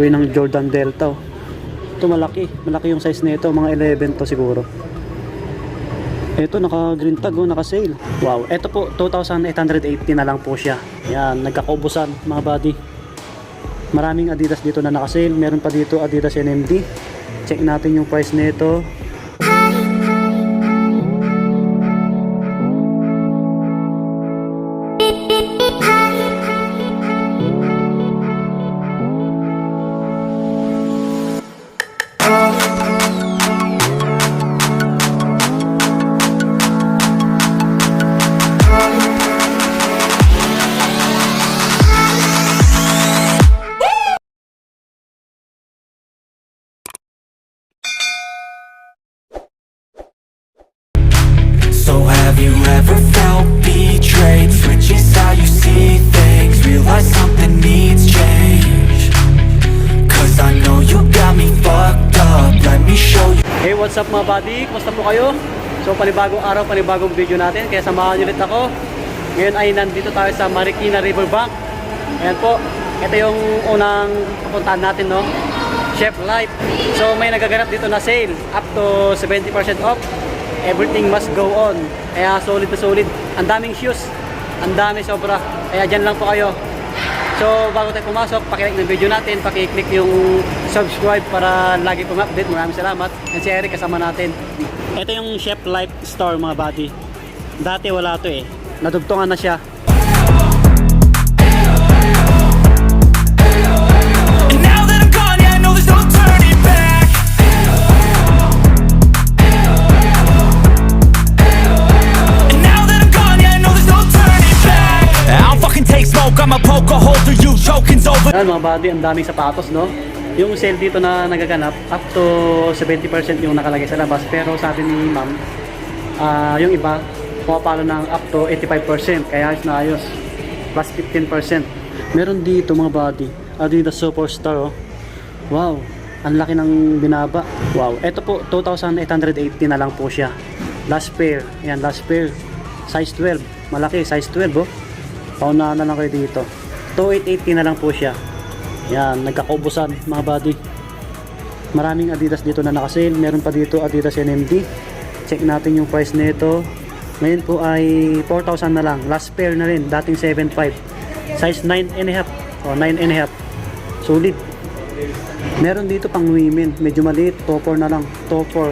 colorway ng Jordan Delta. Ito malaki yung size nito, mga 11 to siguro. Ito naka green tag, naka sale. Wow, ito po 2,880 na lang po siya. Yan, nagkakaubusan mga buddy. Maraming Adidas dito na naka sale. Meron pa dito Adidas NMD. Check natin yung price nito. So have you ever felt betrayed? Switches how you see things, realize something needs change. Cause I know you got me fucked up, let me show you. Hey, what's up mga buddy? Kumusta po kayo? So panibagong araw, panibagong video natin. Kaya samahan nyo ulit ako. Ngayon ay nandito tayo sa Marikina Riverbank. Ayan po, ito yung unang pupuntahan natin, no? Chef Life. So may nagaganap dito na sale, up to 70% off. Everything must go on. Kaya solid na solid. Ang daming shoes. Ang dami sobra. Kaya dyan lang po kayo. So bago tayo pumasok, pakilike ng video natin, pakiclick yung subscribe para lagi pong update. Maraming salamat. And si Eric kasama natin. Ito yung Chef Life Store mga buddy. Dati wala to eh. Nadugtungan na siya. Ayan mga buddy, ang daming sapatos, no? Yung sale dito na nagaganap, up to 70% yung nakalagay sa labas. Pero sabi ni ma'am, yung iba, pumapalo ng up to 85%. Kaya ayos na ayos. Plus 15%. Meron dito mga buddy, Adidas Superstar, oh. Wow, ang laki ng binaba. Wow, eto po, 2,880 na lang po siya. Last pair, yan, last pair. Size 12, malaki, size 12, oh. Paunahan na lang kayo dito. 2,880 na lang po siya. Yan, nagkakaubusan mga buddy. Maraming Adidas dito na naka-sale. Meron pa dito Adidas NMD. Check natin yung price nito. Ngayon po ay 4,000 na lang. Last pair na rin, dating 7,500. Size 9.5 o 9.5. Solid. Meron dito pang women, medyo maliit, topper na lang, topper.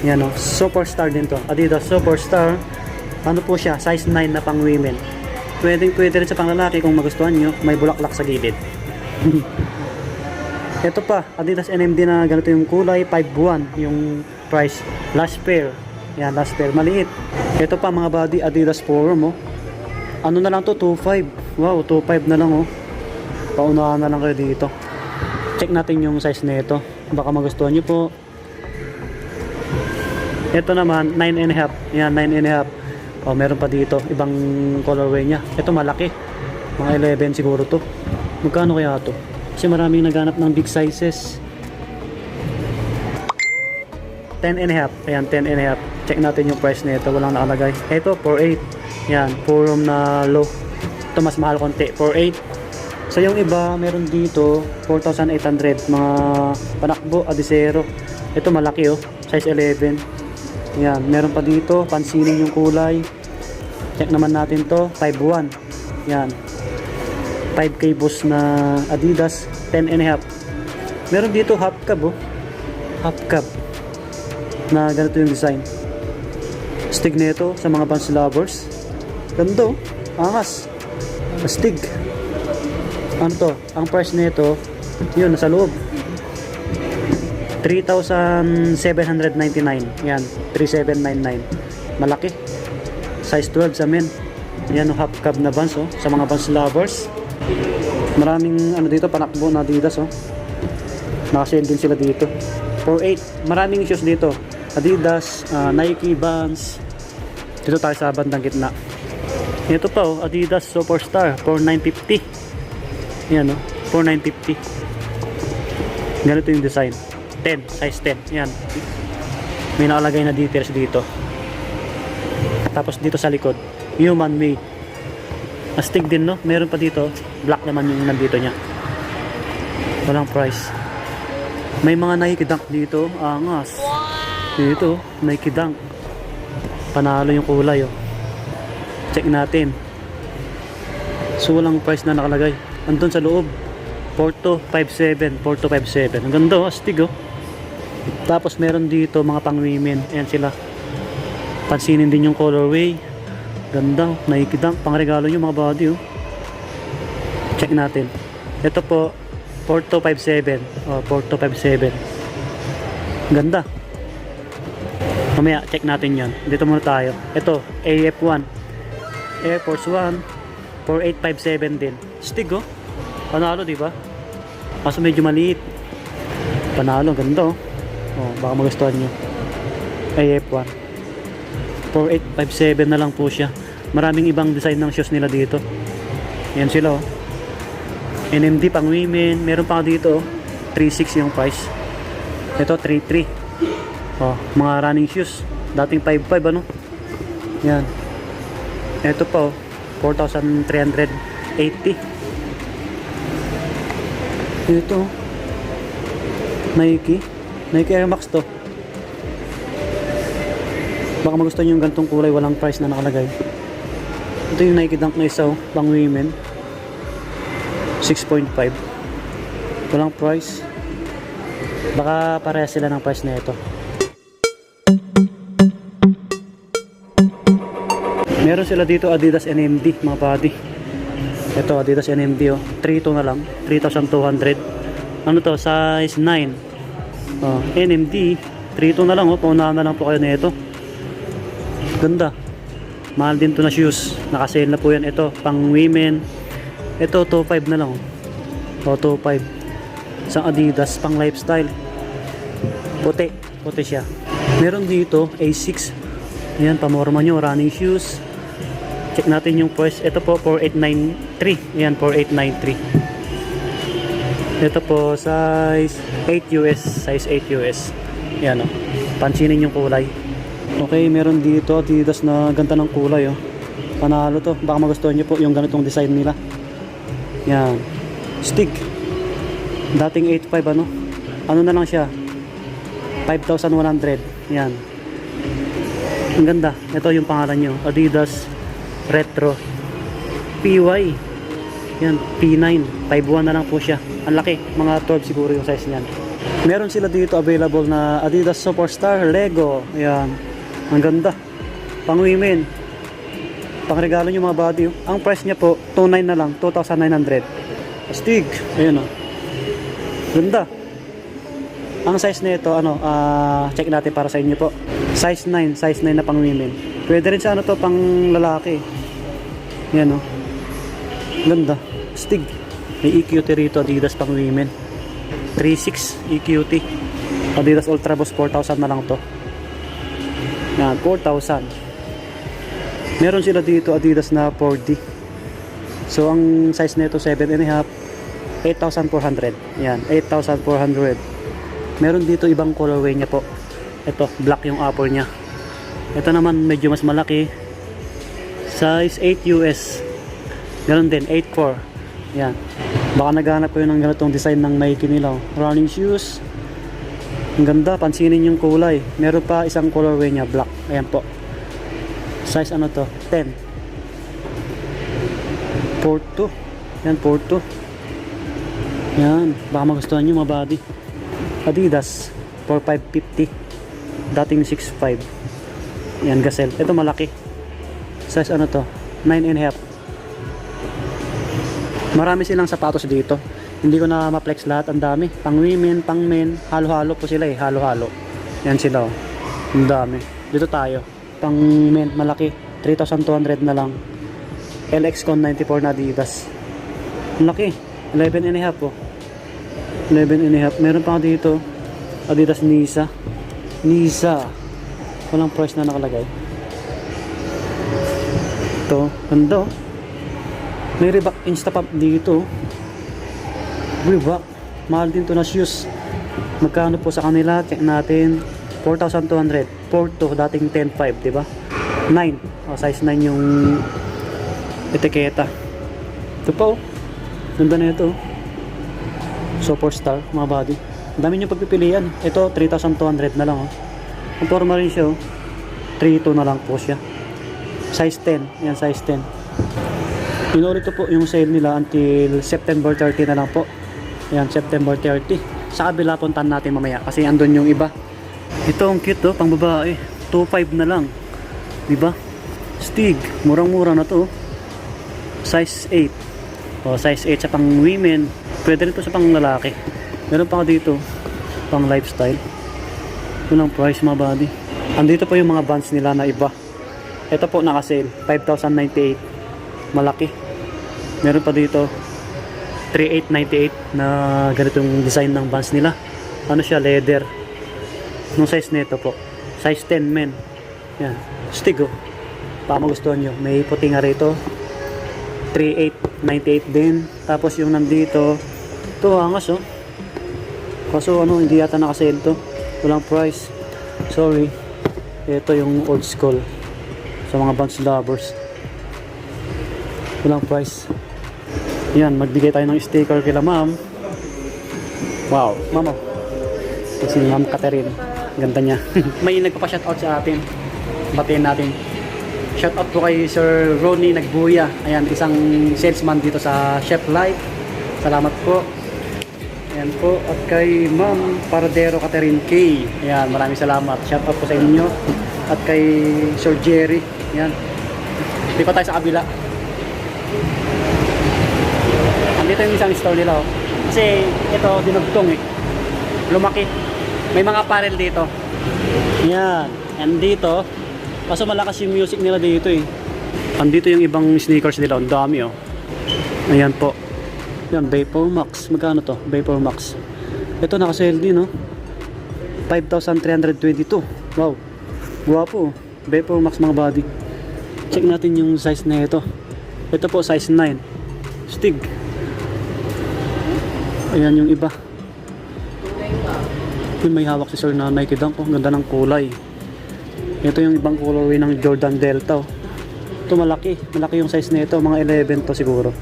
Yan o, Superstar din to. Adidas Superstar. Ano po siya, size 9 na pang women. Pwede rin sa panglalaki kung magustuhan nyo. May bulaklak sa gilid. Ito pa, Adidas NMD na ganito yung kulay, 5,100 yung price. Last pair. Yan, last pair. Maliit. Ito pa mga buddy, Adidas Forum, oh. Ano na lang to, 2,500. Wow, 2,500 na lang, oh. Paunahan na lang kayo dito. Check natin yung size nito. Baka magustuhan nyo po. Ito naman, 9.5. Yan, 9.5. Oh, meron pa dito, ibang colorway niya. Ito malaki. Mga 11 siguro to. Magkano kaya to? Kasi maraming naghanap ng big sizes. 10.5. Ayan, 10.5. Check natin yung price nito. Walang nakalagay. Ito, 4,800. Yan, forum na low. Ito mas mahal konti, 4,800. So yung iba, meron dito 4,800. Mga panakbo, adisero. Ito malaki, oh. Size 11. Yan, meron pa dito, pansinin yung kulay. Check naman natin to, 5,100. Yan. 5K boss na Adidas, 10.5. Meron dito half cab, oh. Half cab. Na ganito yung design. Stig nito sa mga Vans lovers. Ganda, oh. Angas. Stig. Ano to? Ang price nito, yun, nasa loob. 3,799. Yan, 3,799. Malaki. Size 12 sa men. Yan, half cab na Vans, oh, sa mga Vans lovers. Maraming ano dito, panakbo na Adidas, oh. Naka-sale din sila dito. 4,800. Maraming shoes dito. Adidas, Nike, Vans. Dito tayo sa bandang gitna. Ito pa, oh, Adidas Superstar, 4,950. Yan, oh, 4,950. Ganito yung design. 10, size 10. Yan. May nakalagay na details dito. Tapos dito sa likod, human made. Astig din, no? Meron pa dito, black naman yung nandito niya. Walang price. May mga Nike Dunk dito. Angas. Dito, Nike Dunk. Panalo yung kulay, oh. Check natin. So, walang price na nakalagay. Andun sa loob. Porto 57. Porto 57. Ang ganda, oh. Astig, oh. Tapos, meron dito mga pang women. Ayan sila. Pansinin din yung colorway. Ganda, oh. Nike Dunk. Pangregalo nyo mga body, oh. Check natin. Ito po, Porto 57. Oh, Porto 57. Ganda. Mamaya, check natin yan. Dito muna tayo. Ito, AF1. Air Force 1. 4857 din. Stig, oh. Panalo, di ba? Kaso medyo maliit. Panalo, ganda, oh. Oh, baka magustuhan nyo. AF1. 4857 na lang po siya. Maraming ibang design ng shoes nila dito. Yan sila, oh. NMD pang women. Meron pa dito, oh. 3.6 yung price. Ito, 3.3. Oh, mga running shoes. Dating 5.5, ano? Yan. Ito pa, oh. 4,380. Ito, oh. Nike Air Max to. Baka magustuhan yung gantong kulay, walang price na nakalagay. Ito yung Nike Dunk na isa, oh. Pang women. 6.5. Walang price. Baka parehas sila ng price na ito. Meron sila dito Adidas NMD mga buddy. Ito Adidas NMD, oh. 3.2 na lang, 3,200. Ano to, size 9. Oh, NMD 3.2 na lang, oh. Paunahan na lang po kayo nito. Ganda. Mahal din to na shoes. Naka-sale na po yan. Ito pang women. Ito 2.5 na lang, oh. 2.5. Isang Adidas pang lifestyle. Puti siya. Meron dito A6. Ayan, pamorma nyo, running shoes. Check natin yung price. Ito po 4893. Ayan, 4893. Ito po size 8 US. Size 8 US. Ayan, oh. Pansinin yung kulay. Okay, meron dito Adidas na ganda ng kulay, oh. Panalo to. Baka magustuhan nyo po yung ganitong design nila. Yan. Stick. Dating 8.5, ano? Ano na lang siya? 5,100. Yan. Ang ganda. Ito yung pangalan nyo. Adidas Retro PY. Yan. P9. 5.1 na lang po siya. Ang laki. Mga 12 siguro yung size niyan. Meron sila dito available na Adidas Superstar Lego. Yan. Ang ganda. Pang women. Pang regalo nyo mga body. Ang price niya po 2.9 na lang. 2,900. Astig. Ayan, oh. Ganda. Ang size nito, ano, check natin para sa inyo po. Size 9 na pang women. Pwede rin sa ano to, pang lalaki. Yan, oh. Ganda. Stig. May EQT rito, Adidas pang women. 3.6 EQT. Adidas Ultra Boost 4,000 na lang to. Yan, 4,000. Meron sila dito Adidas na 4D. So ang size nito 7.5, 8,400. Yan, 8,400. Meron dito ibang colorway niya po. Ito, black yung upper niya. Ito naman medyo mas malaki. Size 8 US. Ganon din, 8.4. Yan. Baka naghanap ko yun ng ganitong design ng Nike nila. Running shoes. Ang ganda, pansinin yung kulay. Meron pa isang colorway niya, black. Ayan po. Size ano to? 10. Porto. Yan, Porto. Yan. Baka magustuhan nyo mga body. Adidas. 4,550. Dating 6,500. Yan, Gazelle. Ito malaki. Size ano to? 9.5. Marami silang sapatos dito. Hindi ko na ma-flex lahat. Ang dami. Pang women, pang men. Halo-halo po sila eh. Halo-halo. Yan sila, oh. Ang dami. Dito tayo. Pang men, malaki. 3,200 na lang. LX-Con 94 na Adidas. Ang laki. 11.5 po. 11.5. Meron pa dito Adidas Nisa. Walang price na nakalagay. Ito. Ganda, oh. May Reebok Instapump dito. Reebok. Mahal din to na shoes. Magkano po sa kanila? Check natin. 4,200. Porto, dating 10.5, diba? 9. Oh, size 9 yung etiketa. Ito po. Ganda na ito. Superstar mga buddy. Ang dami nyo pagpipilian. Ito 3,200 na lang oh. Ang forma rin siya oh. 3.2 na lang po siya. Size 10. Yan, size 10. Pinulit ko po yung sale nila until September 30 na lang po. Yan, September 30. Sa kabila puntahan natin mamaya kasi andun yung iba. Ito ang cute oh, pang babae. 2.5 na lang. Diba? Stig. Murang-mura na to oh. Size 8. O, size 8 sa pang women. Pwede rin to sa pang lalaki. Meron pa dito pang lifestyle. Yun ang price mga buddy. Andito po yung mga bands nila na iba. Ito po naka-sale 5,098. Malaki. Meron pa dito 3,898 na ganitong design ng bands nila. Ano siya, leather. Nung size nito po size 10 men. Yan, stig oh. Baka magustuhan nyo. May puti nga rito 3,898 din. Tapos yung nandito ito angas oh. Kaso ano, hindi yata naka-sale to. Walang price. Sorry. Ito yung old school sa mga Vans lovers. Walang price. Yan, magbigay tayo ng sticker kila ma'am. Wow, ma'am oh. Si Ma'am Catherine. Ganda niya. May nagpapa-shoutout sa atin. Batiin natin. Shoutout po kay Sir Ronnie Nagbuya. Ayan, isang salesman dito sa Chef Life. Salamat po. Ayan po. At kay Ma'am Paradero Catherine K. Ayan, maraming salamat. Shoutout po sa inyo. At kay Sir Jerry. Ayan. Hindi pa tayo sa kabila. Andito yung isang store nila oh. Kasi ito dinugtong eh. Lumaki. May mga apparel dito. Yan. And dito, kaso malakas yung music nila dito eh. Andito yung ibang sneakers nila. Ang dami oh. Ayan po. Yan, Vapor Max. Magkano to? Vapor Max. Ito naka-sale din oh. 5,322. Wow. Guwapo oh. Vapor Max mga body. Check natin yung size na ito. Ito po size 9. Stig. Ayan yung iba. Yun, may hawak si Sir na Nike Dunk oh. Ganda ng kulay. Ito yung ibang colorway ng Jordan Delta oh. Ito malaki. Malaki yung size na ito. Mga 11 to siguro.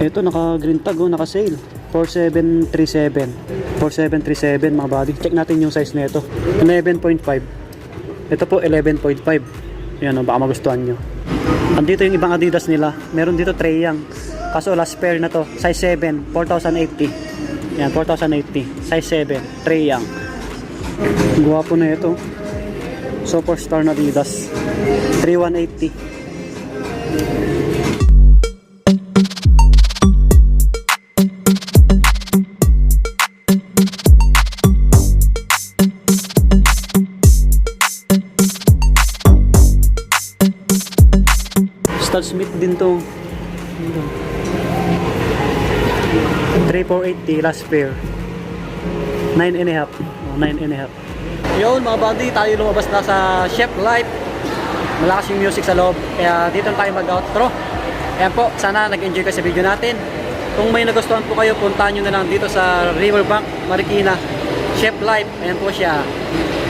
Ito naka green tag oh. Naka sale 4737. 4737 mga body. Check natin yung size na ito. 11.5. Ito po 11.5. Yan oh. Baka magustuhan nyo. Andito yung ibang Adidas nila. Meron dito Trae Young. Kaso last pair na to. Size 7. 4,080. Yan 4,080. Size 7. Trae Young. Guwapo na ito. Superstar na Adidas. 3,180. Stan Smith din to. 3,480 last pair. 9.5. Oh, 9.5. Yun mga buddy, tayo lumabas na sa Chef Life. Malakas yung music sa loob. Kaya dito tayo mag-outro. Ayan po, sana nag-enjoy kayo sa video natin. Kung may nagustuhan po kayo, puntahan nyo na lang dito sa Riverbank, Marikina. Chef Life, ayan po siya.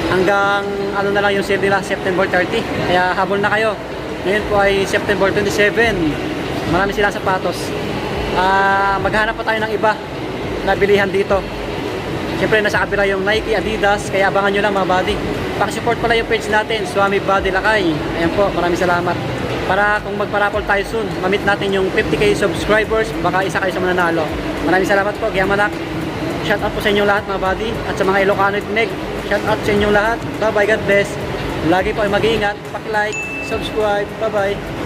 Hanggang ano na lang yung sale nila, September 30. Kaya habol na kayo. Ngayon po ay September 27. Marami silang sapatos. Maghanap pa tayo ng iba na bilihan dito. Siyempre nasa kabila yung Nike, Adidas. Kaya abangan nyo lang mga buddy. Pakisupport pala yung page natin, Swami Body Lakay. Ayan po, maraming salamat. Para kung magparapol tayo soon, mamit natin yung 50k subscribers. Baka isa kayo sa mananalo. Maraming salamat po, Giyamanak. Shout out po sa inyong lahat mga buddy. At sa mga Ilocano Tinig, shout out sa inyong lahat. Bye bye, God bless. Lagi po ay mag-iingat. Paki-like, subscribe. Bye bye.